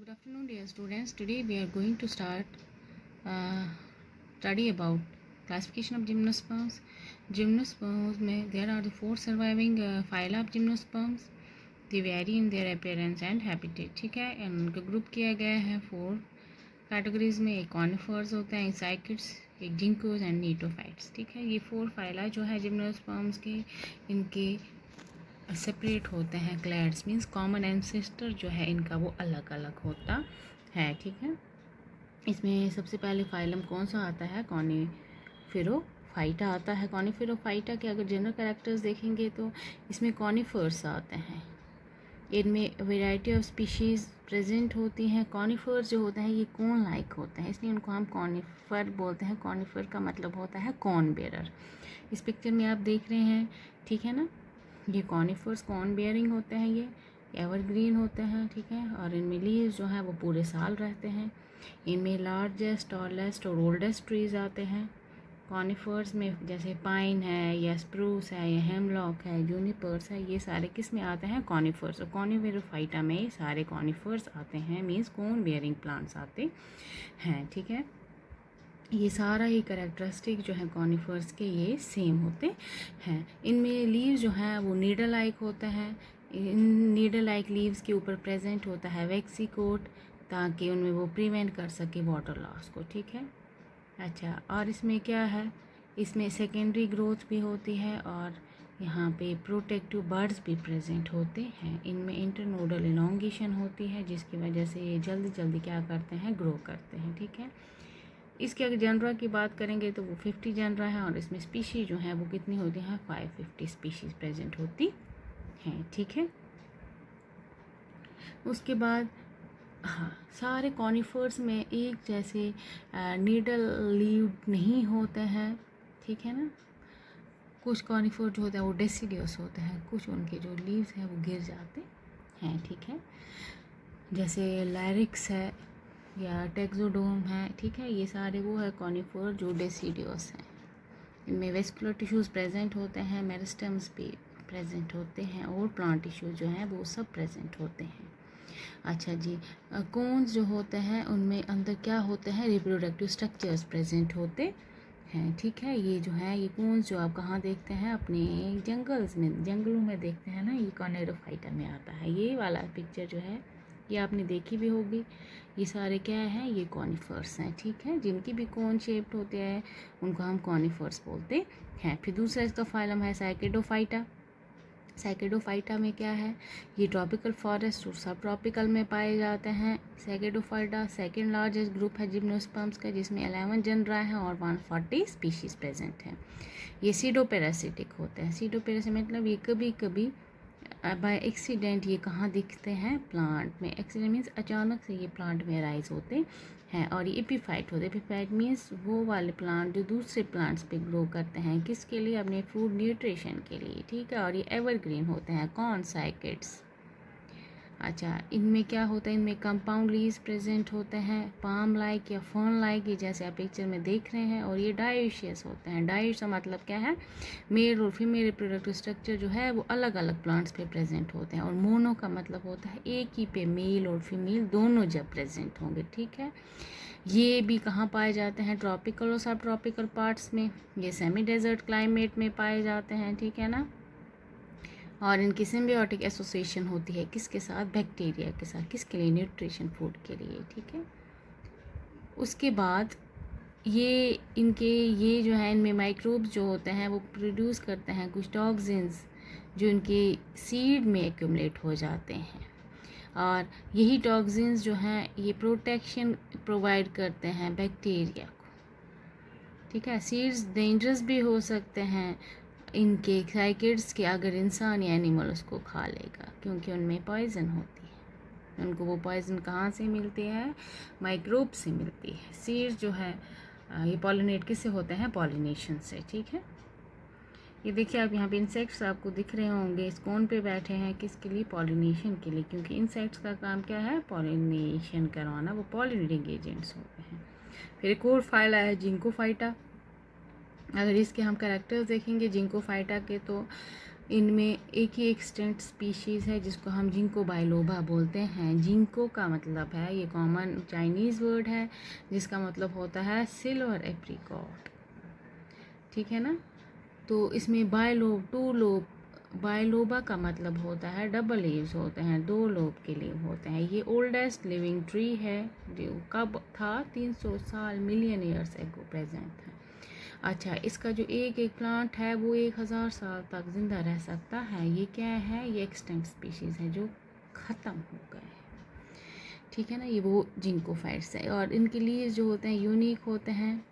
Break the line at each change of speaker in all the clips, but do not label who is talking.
Good afternoon, dear students. Today we are going to start study about classification of gymnosperms. Gymnosperms में there are the four surviving phyla of gymnosperms. They vary in their appearance and habitat. ठीक है, उनको group किया गया है 4 categories में. एक conifers होते हैं, एक साइकिड्स, एक जिंकोस एंड नीटोफाइट्स. ठीक है, ये 4 फाइला जो है जिम्नोस्पर्म्स के, इनके सेपरेट होते हैं. क्लैड्स मीन्स कॉमन एंसेस्टर जो है इनका वो अलग अलग होता है. ठीक है, इसमें सबसे पहले फाइलम कौन सा आता है? कॉनिफेरोफाइटा आता है. कॉनिफेरोफाइटा के अगर जनरल कैरेक्टर्स देखेंगे तो इसमें कॉनिफर्स आते हैं. इनमें वेराइटी ऑफ स्पीशीज़ प्रेजेंट होती हैं. कॉनिफर्स जो होते हैं ये कॉर्न लाइक होते हैं, इसलिए उनको हम कॉनिफर बोलते हैं. कॉनिफर का मतलब होता है कॉर्न बेरर. इस पिक्चर में आप देख रहे हैं, ठीक है ना, ये कॉनिफर्स कॉर्न बेयरिंग होते हैं, ये एवरग्रीन होते हैं. ठीक है, और इनमें लीव्स जो हैं वो पूरे साल रहते हैं. इनमें लार्जेस्ट, टॉलेस्ट और ओल्डेस्ट ट्रीज आते हैं. कॉनिफर्स में जैसे पाइन है या स्प्रूस है या हेमलॉक है, जूनिपर्स है, ये सारे किस में आते हैं? कॉनिफर्स. और कॉनिफेरोफाइटा में ये सारे कॉनिफर्स आते हैं, मीन्स कॉर्न बेयरिंग प्लांट्स आते हैं. ठीक है, ये सारा ही कैरेक्टरिस्टिक जो है कॉनिफर्स के ये सेम होते हैं. इनमें लीव्स जो हैं वो नीडल लाइक होते हैं. इन नीडल लाइक लीव्स के ऊपर प्रेजेंट होता है वैक्सी कोट, ताकि उनमें वो प्रिवेंट कर सके वाटर लॉस को. ठीक है, अच्छा, और इसमें क्या है, इसमें सेकेंडरी ग्रोथ भी होती है और यहाँ पे प्रोटेक्टिव बर्ड्स भी प्रेजेंट होते हैं. इनमें इंटरनोडल इलॉन्गेशन होती है, जिसकी वजह से ये जल्दी जल्दी क्या करते हैं? ग्रो करते हैं. ठीक है, इसके अगर जनरा की बात करेंगे तो वो 50 जनरा है और इसमें स्पीशीज जो है वो कितनी होती हैं? 550 स्पीशीज प्रेजेंट होती हैं. ठीक है, उसके बाद हाँ, सारे कॉनिफर्स में एक जैसे नीडल लीव नहीं होते हैं. ठीक है ना, कुछ कॉनिफर जो होते हैं वो डेसिडियस होते हैं, कुछ उनके जो लीव्स हैं वो गिर जाते हैं. ठीक है, जैसे लैरिक्स है या टेक्सोडोम है. ठीक है, ये सारे वो है कॉनिफर जो डेसिडियस हैं. इनमें वेस्कुलर टिश्यूज़ प्रेजेंट होते हैं, मेरिस्टम्स भी प्रेजेंट होते हैं और प्लांट टिश्यूज जो हैं वो सब प्रेजेंट होते हैं. अच्छा जी, कोन्स जो होते हैं उनमें अंदर क्या होते हैं? रिप्रोडक्टिव स्ट्रक्चर्स प्रेजेंट होते हैं. ठीक है, ये जो है ये कोन्स जो आप कहाँ देखते हैं? अपने जंगल्स में, जंगलों में देखते हैं ना, ये कॉनिफेरोफाइटा में आता है. ये वाला पिक्चर जो है ये आपने देखी भी होगी. ये सारे क्या हैं? ये कॉनिफर्स हैं. ठीक है, जिनकी भी कोन शेप्ड होते हैं उनको हम कॉनिफर्स बोलते हैं. फिर दूसरा इसका फाइलम है साइकेडोफाइटा. साइकेडोफाइटा में क्या है? ये ट्रॉपिकल फॉरेस्ट और सब ट्रॉपिकल में पाए जाते हैं. साइकेडोफाइटा सेकेंड लार्जेस्ट ग्रुप है जिम्नोस्पर्म्स का, जिसमें 11 जनरा है और 140 स्पीशीज़ प्रेजेंट हैं. ये सीडोपेरासिटिक होते हैं. सीडोपेरासिटिक मतलब ये कभी कभी बाय एक्सीडेंट ये कहाँ दिखते हैं? प्लांट में. एक्सीडेंट मीन्स अचानक से ये प्लांट में राइज होते हैं. और ये एपीफाइट होते हैं. एपीफाइट मीन्स वो वाले प्लांट जो दूसरे प्लांट्स पे ग्रो करते हैं, किसके लिए? अपने फूड न्यूट्रिशन के लिए. ठीक है, और ये एवरग्रीन होते हैं, कॉर्न साइकिड्स. अच्छा, इनमें क्या होता है? इनमें कंपाउंड लीव्स प्रेजेंट होते हैं, पाम लाइक या फर्न लाइक, ये जैसे आप पिक्चर में देख रहे हैं. और ये डायोशियस होते हैं. डायोशियस का मतलब क्या है? मेल और फीमेल रिप्रोडक्टिव स्ट्रक्चर जो है वो अलग अलग प्लांट्स पे प्रेजेंट होते हैं. और मोनो का मतलब होता है एक ही पे मेल और फीमेल दोनों जब प्रेजेंट होंगे. ठीक है, ये भी कहाँ पाए जाते हैं? ट्रॉपिकल और सब ट्रॉपिकल पार्ट्स में. ये सेमी डेजर्ट क्लाइमेट में पाए जाते हैं. ठीक है ना, और इनकी सिम्बियोटिक एसोसिएशन होती है किसके साथ? बैक्टीरिया के साथ. किसके लिए? न्यूट्रिशन फूड के लिए. ठीक है, उसके बाद ये इनके ये जो है इनमें माइक्रोब्स जो होते हैं वो प्रोड्यूस करते हैं कुछ टॉक्सिन्स जो इनके सीड में एक्यूमुलेट हो जाते हैं. और यही टॉक्सिन्स जो हैं ये प्रोटेक्शन प्रोवाइड करते हैं बैक्टीरिया को. ठीक है, सीड्स डेंजरस भी हो सकते हैं इनके साइकिड्स के, अगर इंसान या एनिमल उसको खा लेगा, क्योंकि उनमें पॉइजन होती है. उनको वो पॉइजन कहाँ से मिलती है? माइक्रोब से मिलती है. सीड्स जो है ये पॉलिनेट किससे होते हैं? पॉलिनेशन से. ठीक है, ये देखिए आप यहाँ पे इंसेक्ट्स आपको दिख रहे होंगे, इस कोन पे बैठे हैं. किसके लिए? पॉलिनेशन के लिए, क्योंकि इंसेक्ट्स का काम क्या है? पॉलिनेशन करवाना. वो पॉलिनेटिंग एजेंट्स होते हैं. फिर एक और फाइला है जिंकोफाइटा. अगर इसके हम कैरेक्टर्स देखेंगे जिंकोफाइटा के तो इनमें एक ही एक्सटेंट स्पीशीज़ है जिसको हम जिंको बाइलोबा बोलते हैं। जिंको का मतलब है, ये कॉमन चाइनीज़ वर्ड है जिसका मतलब होता है सिल्वर एप्रिकॉट, ठीक है ना। तो इसमें बाइलोबा का मतलब होता है डबल लीव्स होते हैं, 2 लोब के लीव होते हैं। ये ओल्डेस्ट लिविंग ट्री है जो कब था 300 साल मिलियन ईयर्स एगो प्रेजेंट है। अच्छा, इसका जो एक एक प्लांट है वो 1000 साल तक ज़िंदा रह सकता है। ये क्या है, ये एक्सटेंट स्पीशीज़ है जो ख़त्म हो गए हैं, ठीक है ना। ये वो जिंकोफाइट्स है और इनके लीव्स जो होते हैं यूनिक होते हैं।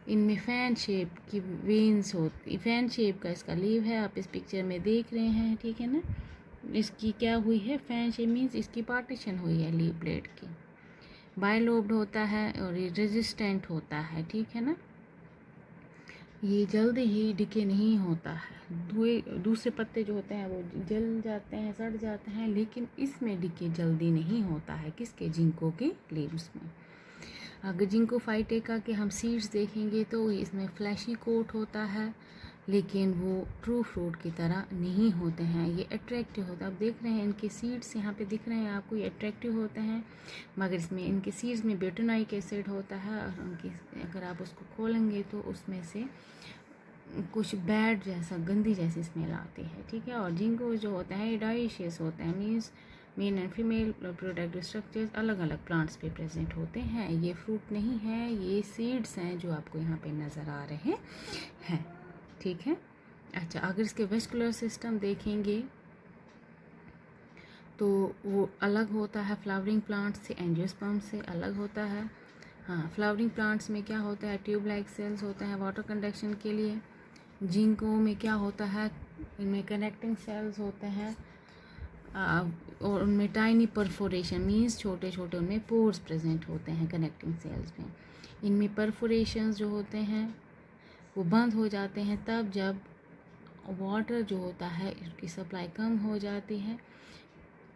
इनमें फ़ैन शेप की वेन्स होती, फ़ैन शेप का इसका लीव है, आप इस पिक्चर में देख रहे हैं, ठीक है ना। इसकी क्या हुई है, फ़ैन शेप मीन्स इसकी पार्टीशन हुई है लीव ब्लेड की। बाइलोब्ड होता है और ये रेजिस्टेंट होता है, ठीक है ना। ये जल्दी ही डिके नहीं होता है। दूसरे पत्ते जो होते हैं वो जल जाते हैं, सड़ जाते हैं, लेकिन इसमें डिके जल्दी नहीं होता है। किसके, जिंको के लीव्स में। अगर जिंको फाइटेका के हम सीड्स देखेंगे तो इसमें फ्लैशी कोट होता है, लेकिन वो ट्रू फ्रूट की तरह नहीं होते हैं। ये अट्रैक्टिव होता है, आप देख रहे हैं इनके सीड्स यहाँ पे दिख रहे हैं आपको, ये अट्रैक्टिव होते हैं, मगर इसमें इनके सीड्स में ब्यूटेनोइक एसिड होता है और उनकी अगर आप उसको खोलेंगे तो उसमें से कुछ बैड जैसा, गंदी जैसी स्मेल आती है, ठीक है। और जिंको जो होते हैं डाइशियस होते हैं, means male and female productive structures अलग अलग प्लांट्स पे प्रेजेंट होते हैं। ये फ्रूट नहीं है, ये सीड्स हैं जो आपको यहाँ पे नज़र आ रहे हैं, ठीक है। अच्छा, अगर इसके वेस्कुलर सिस्टम देखेंगे तो वो अलग होता है फ्लावरिंग प्लांट्स से, एंजियोस्पर्म से अलग होता है। हाँ, फ्लावरिंग प्लांट्स में क्या होता है, ट्यूब लाइक सेल्स होते हैं वाटर कंडक्शन के लिए। जिंको में क्या होता है, इनमें कनेक्टिंग सेल्स होते हैं और उनमें टाइनी परफोरेशन मीन्स छोटे छोटे उनमें पोर्स प्रेजेंट होते हैं कनेक्टिंग सेल्स में। इनमें परफोरेशंस जो होते हैं वो बंद हो जाते हैं तब जब वाटर जो होता है इसकी सप्लाई कम हो जाती है।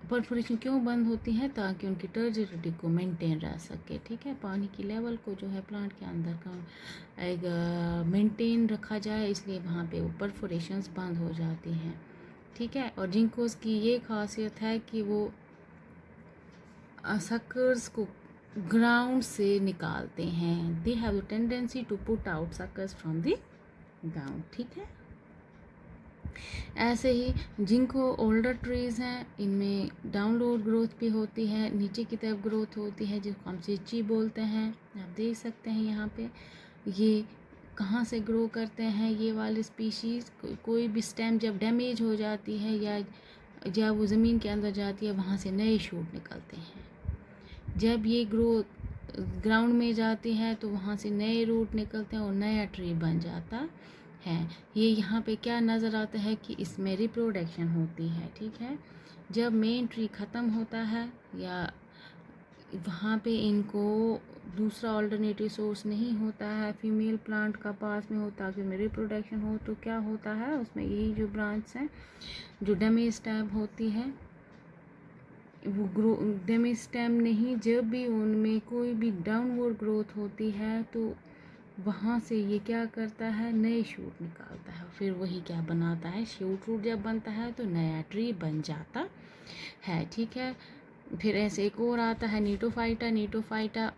परफोरेशन क्यों बंद होती है, ताकि उनकी टर्जिडिटी को मेंटेन रह सके, ठीक है। पानी की लेवल को जो है प्लांट के अंदर का एक मेंटेन रखा जाए, इसलिए वहाँ पे वो परफोरेशंस बंद हो जाती हैं, ठीक है। और जिंकोस की ये खासियत है कि वो सक्कर्स को ग्राउंड से निकालते हैं। They have the tendency to put out suckers from the ground, ठीक है। ऐसे ही जिंको ओल्डर ट्रीज़ हैं, इनमें डाउनलोड ग्रोथ भी होती है, नीचे की तरफ ग्रोथ होती है जिसको हम सिची बोलते हैं। आप देख सकते हैं यहाँ पे ये कहाँ से ग्रो करते हैं ये वाले स्पीशीज़। कोई भी स्टेम जब डैमेज हो जाती है या जब वो ज़मीन के अंदर जाती है वहाँ से नए शूट निकलते हैं। जब ये ग्रोथ ग्राउंड में जाती है तो वहाँ से नए रूट निकलते हैं और नया ट्री बन जाता है। ये यहाँ पे क्या नज़र आता है कि इसमें रिप्रोडक्शन होती है, ठीक है। जब मेन ट्री ख़त्म होता है या वहाँ पे इनको दूसरा ऑल्टरनेटिव सोर्स नहीं होता है, फीमेल प्लांट का पास में होता कि उसमें रिप्रोडक्शन हो, तो क्या होता है उसमें यही जो ब्रांच है जो डैमेज स्टेम होती है वो डैमेज स्टेम नहीं, जब भी उनमें कोई भी डाउनवर्ड ग्रोथ होती है तो वहाँ से ये क्या करता है, नए शूट निकालता है, फिर वही क्या बनाता है, शूट रूट जब बनता है तो नया ट्री बन जाता है, ठीक है। फिर ऐसे एक और आता है नीटोफाइटा। नीटोफाइटा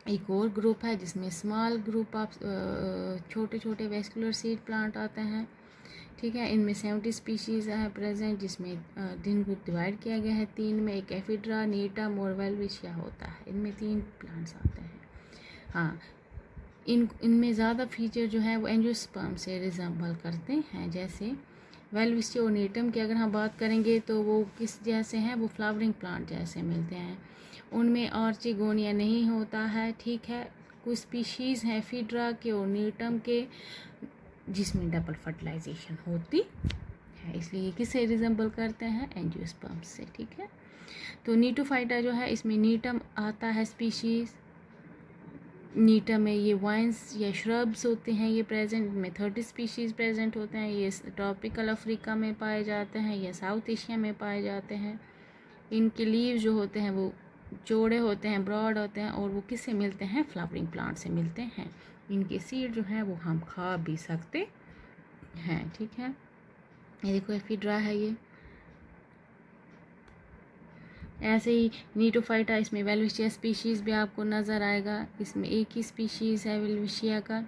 एक और ग्रुप है जिसमें स्मॉल ग्रुप ऑफ छोटे छोटे वेस्कुलर सीड प्लांट आते हैं, ठीक है। इनमें 70 स्पीशीज़ है प्रेजेंट, जिसमें दिन ग्रुप डिवाइड किया गया है 3 में। एक एफिड्रा, नीटम और वेलविशिया होता है, इनमें 3 प्लांट्स आते हैं। हाँ, इनमें ज़्यादा फीचर जो है वो एंजियोस्पर्म से रिजेंबल करते हैं। जैसे वेलविशिया और नीटम की अगर हम बात करेंगे तो वो किस जैसे हैं, वो फ्लावरिंग प्लांट जैसे मिलते हैं। उनमें ऑर्चिगोनिया नहीं होता है, ठीक है। कुछ स्पीशीज़ हैं एफिड्रा के और नीटम के जिसमें डबल फर्टिलाइजेशन होती है, इसलिए किसे रिजेंबल करते हैं, एंजियोस्पर्म से, ठीक है। तो नीटोफाइटा जो है इसमें नीटम आता है स्पीशीज़। नीटम में ये वाइन्स या श्रब्स होते हैं, ये प्रेजेंट में 30 स्पीशीज़ प्रेजेंट होते हैं। ये ट्रॉपिकल अफ्रीका में पाए जाते हैं या साउथ एशिया में पाए जाते हैं। इनके लीव जो होते हैं वो चौड़े होते हैं, ब्रॉड होते हैं और वो किससे मिलते हैं, फ्लावरिंग प्लांट से मिलते हैं। इनके सीड जो हैं वो हम खा भी सकते हैं, ठीक है। ये देखो एफिड्रा है ये। ऐसे ही नीटोफाइटा, इसमें वेलविशिया स्पीशीज़ भी आपको नज़र आएगा। इसमें एक ही स्पीशीज़ है वेलविशिया का,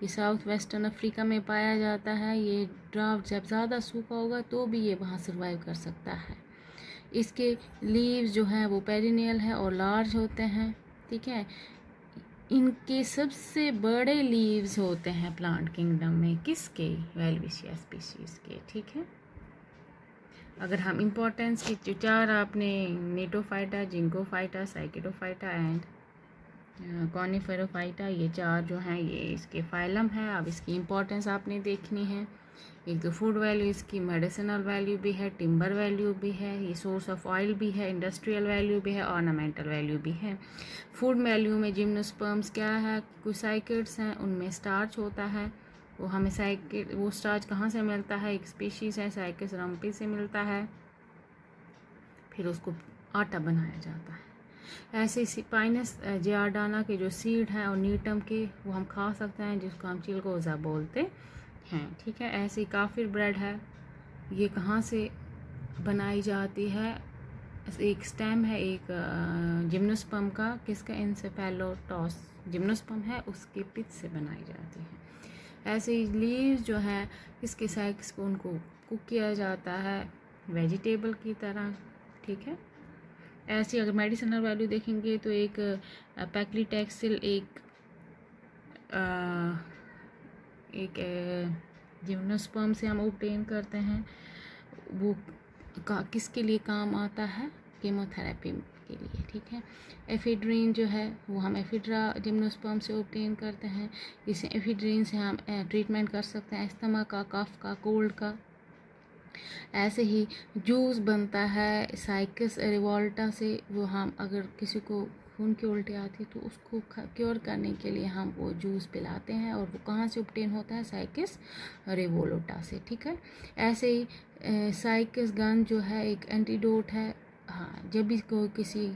ये साउथ वेस्टर्न अफ्रीका में पाया जाता है। ये ड्राफ्ट जब ज़्यादा सूखा होगा तो भी ये वहाँ सर्वाइव कर सकता है। इसके लीव्स जो हैं वो पेरिनियल है और लार्ज होते हैं, ठीक है। इनके सबसे बड़े लीव्स होते हैं प्लांट किंगडम में, किसके? वेलविशिया स्पीशीज़ के, ठीक है। अगर हम इम्पोर्टेंस की जो चार आपने नीटोफाइटा, जिंकोफाइटा, साइकिडोफाइटा एंड कॉनिफेरोफाइटा, ये चार जो हैं ये इसके फाइलम है। अब इसकी इम्पोर्टेंस आपने देखनी है। एक तो फूड वैल्यू, इसकी मेडिसिनल वैल्यू भी है, टिम्बर वैल्यू भी है, ये सोर्स ऑफ ऑयल भी है, इंडस्ट्रियल वैल्यू भी है, ऑर्नामेंटल वैल्यू भी है। फूड वैल्यू में जिम्नोस्पर्म्स क्या है, कुछ साइकिड्स हैं उनमें स्टार्च होता है, वो हमें वो स्टार्च कहाँ से मिलता है? एक स्पीशीज़ है साइकिस रम्पी से मिलता है, फिर उसको आटा बनाया जाता है। ऐसे ही पाइनस जियार्डाना के जो सीड हैं और नीटम के वो हम खा सकते हैं, जिसको हम चिलगोज़ा बोलते हैं, ठीक है। ऐसे ही काफिर ब्रेड है, ये कहाँ से बनाई जाती है? एक स्टेम है एक जिम्नोस्पर्म का, किसका? एन्सेफेलोटॉस जिम्नोस्पर्म है, उसके पित से बनाई जाती है। ऐसे ही लीव्स जो है इसके साइक्स को उनको कुक किया जाता है वेजिटेबल की तरह, ठीक है। ऐसी अगर मेडिसिनल वैल्यू देखेंगे तो एक पैक्लीटैक्सिल एक जिम्नोस्पर्म से हम ऑब्टेन करते हैं, वो किसके लिए काम आता है? कीमोथेरेपी के लिए, ठीक है। एफिड्रीन जो है वो हम एफिड्रा जिम्नोस्पर्म से ऑब्टेन करते हैं। इसे एफिड्रीन से हम ट्रीटमेंट कर सकते हैं अस्थमा का, कफ का, कोल्ड का। ऐसे ही जूस बनता है साइकस रिवोल्टा से, वो हम अगर किसी को खून की उल्टी आती है तो उसको क्योर करने के लिए हम वो जूस पिलाते हैं, और वो कहाँ से ऑब्टेन होता है? साइकस रिवोल्टा से, ठीक है। ऐसे ही साइकस गन जो है एक एंटीडोट है। हाँ, जब भी किसी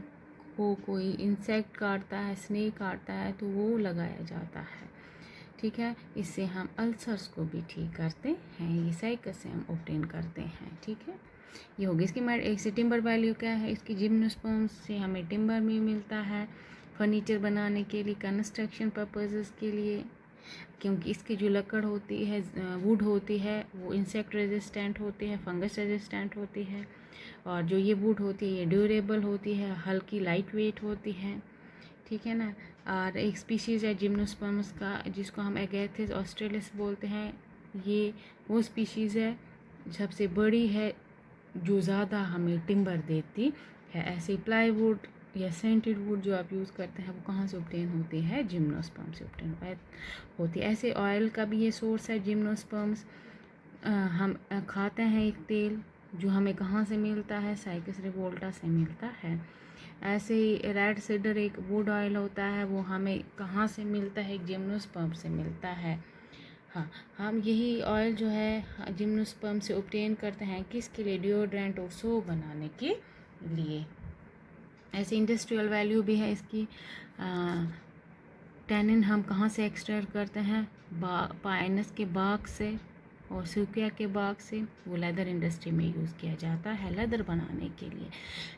को कोई इंसेक्ट काटता है, स्नेक काटता है, तो वो लगाया जाता है, ठीक है। इससे हम अल्सर्स को भी ठीक करते हैं, ये साइकस से हम ऑब्टेन करते हैं, ठीक है। ये होगी इसकी एक से टिम्बर वैल्यू क्या है इसकी? जिम्नोस्पर्म से हमें टिम्बर भी मिलता है फर्नीचर बनाने के लिए, कंस्ट्रक्शन पर्पसेस के लिए, क्योंकि इसकी जो लकड़ होती है, वुड होती है, वो इंसेक्ट रेजिस्टेंट होती है, फंगस रेजिस्टेंट होती है, और जो ये वुड होती है ये ड्यूरेबल होती है, हल्की लाइट वेट होती है, ठीक है ना। और एक स्पीशीज़ है जिम्नोस्पर्म्स का जिसको हम एगैथिस ऑस्ट्रेलिस बोलते हैं, ये वो स्पीशीज़ है सबसे बड़ी है जो ज़्यादा हमें टिम्बर देती है। ऐसे प्लाईवुड या सेंटेड वुड जो आप यूज़ करते हैं वो कहाँ से ऑब्टेन होती है? जिम्नोस्पर्म से ऑब्टेन होती है। ऐसे ऑयल का भी ये सोर्स है जिम्नोस्पर्म्स। हम खाते हैं एक तेल जो हमें कहाँ से मिलता है? साइकस रिवोल्टा से मिलता है। ऐसे ही रेड सीडर एक वुड ऑयल होता है, वो हमें कहाँ से मिलता है? जिम्नोस्पर्म से मिलता है। हाँ, हम यही ऑयल जो है जिम्नोस्पर्म से ऑब्टेन करते हैं, किसके लिए? डिओड्रेंट और सोप बनाने के लिए। ऐसे इंडस्ट्रियल वैल्यू भी है इसकी। टैनिन हम कहाँ से एक्सट्रैक्ट करते हैं? पाइनस के बाग से और सूकिया के बाग से, वो लेदर इंडस्ट्री में यूज़ किया जाता है लेदर बनाने के लिए।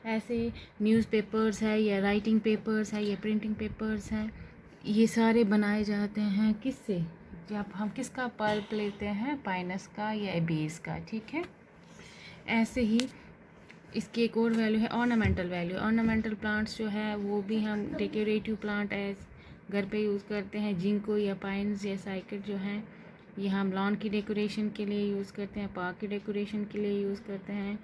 ऐसे न्यूज़पेपर्स है या राइटिंग पेपर्स है या प्रिंटिंग पेपर्स हैं, ये सारे बनाए जाते हैं किससे? जब हम किसका पल्प लेते हैं? पाइनस का या एबेस का, ठीक है। ऐसे ही इसकी एक और वैल्यू है ऑर्नामेंटल वैल्यू। ऑर्नामेंटल प्लांट्स जो है वो भी हम डेकोरेटिव प्लांट एज घर पे यूज़ करते हैं। जिंको या पाइन्स या साइकिड जो हैं ये हम लॉन की डेकोरेशन के लिए यूज़ करते हैं, पार्क की डेकोरेशन के लिए यूज़ करते हैं।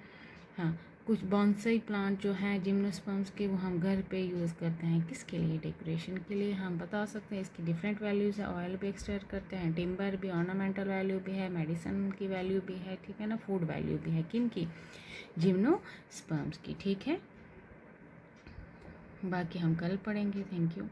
हाँ, कुछ बॉन्साई प्लांट जो हैं जिम्नोस्पर्म्स के वो हम घर पे यूज़ करते हैं, किसके लिए? डेकोरेशन के लिए। हम बता सकते हैं इसकी डिफरेंट वैल्यूज़ है। ऑयल भी एक्सट्रैक्ट करते हैं, टिम्बर भी, ऑर्नामेंटल वैल्यू भी है, मेडिसिन की वैल्यू भी है, ठीक है ना। फूड वैल्यू भी है, किन की? जिम्नोस्पर्म्स की, ठीक है। बाकी हम कल पढ़ेंगे। Thank you.